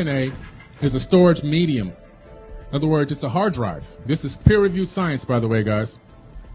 DNA is a storage medium. In other words, it's a hard drive. This is peer-reviewed science, by the way, guys.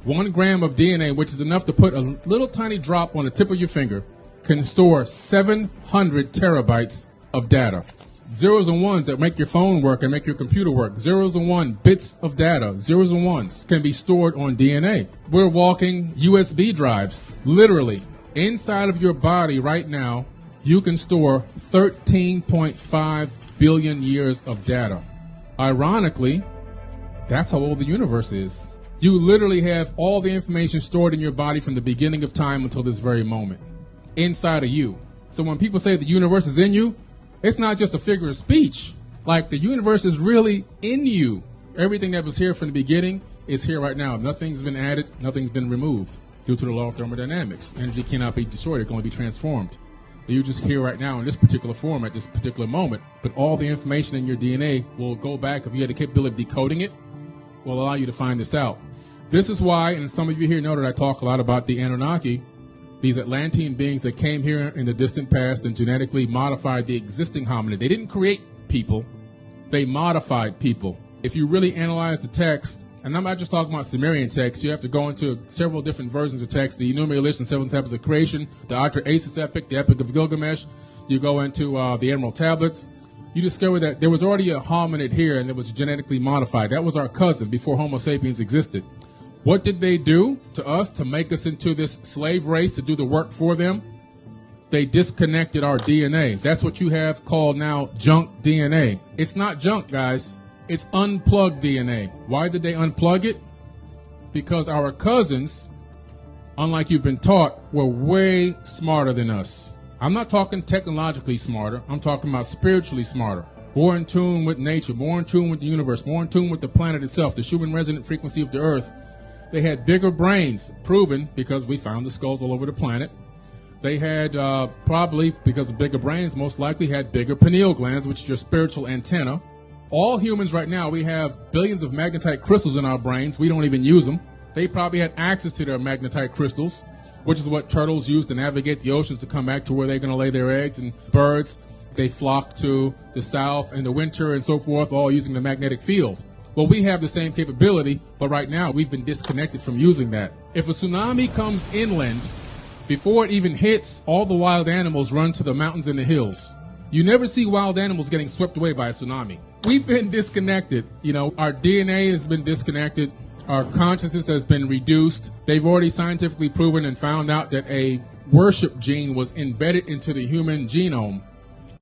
1 gram of DNA, which is enough to put a little tiny drop on the tip of your finger, can store 700 terabytes of data. Zeros and ones that make your phone work and make your computer work. Zeros and one bits of data, zeros and ones, can be stored on DNA. We're walking USB drives, literally. Inside of your body right now, you can store 13.5 billion years of data. Ironically, that's how old the universe is. You literally have all the information stored in your body from the beginning of time until this very moment, inside of you. So when people say the universe is in you, it's not just a figure of speech. Like, the universe is really in you. Everything that was here from the beginning is here right now. Nothing's been added, nothing's been removed due to the law of thermodynamics. Energy cannot be destroyed, it can only be transformed. You're just here right now in this particular form at this particular moment, but all the information in your DNA will go back, if you had the capability of decoding it, will allow you to find this out. This is why, and some of you here know that I talk a lot about the Anunnaki, these Atlantean beings that came here in the distant past and genetically modified the existing hominid. They didn't create people, they modified people. If you really analyze the text, and I'm not just talking about Sumerian text, you have to go into several different versions of text, the Enuma Elish and Seven Tablets of Creation, the Atrahasis epic, the Epic of Gilgamesh, you go into the Emerald Tablets, you discover that there was already a hominid here and it was genetically modified. That was our cousin before Homo sapiens existed. What did they do to us to make us into this slave race to do the work for them? They disconnected our DNA. That's what you have called now junk DNA. It's not junk, guys. It's unplugged DNA. Why did they unplug it? Because our cousins, unlike you've been taught, were way smarter than us. I'm not talking technologically smarter. I'm talking about spiritually smarter. More in tune with nature, more in tune with the universe, more in tune with the planet itself, the Schumann resonant frequency of the earth. They had bigger brains, proven because we found the skulls all over the planet. They had probably, because of bigger brains, most likely had bigger pineal glands, which is your spiritual antenna. All humans right now, we have billions of magnetite crystals in our brains. We don't even use them. They probably had access to their magnetite crystals, which is what turtles use to navigate the oceans to come back to where they're going to lay their eggs. And birds, they flock to the south in the winter and so forth, all using the magnetic field. Well, we have the same capability, but right now we've been disconnected from using that. If a tsunami comes inland, before it even hits, all the wild animals run to the mountains and the hills. You never see wild animals getting swept away by a tsunami. We've been disconnected. You know, our DNA has been disconnected. Our consciousness has been reduced. They've already scientifically proven and found out that a worship gene was embedded into the human genome.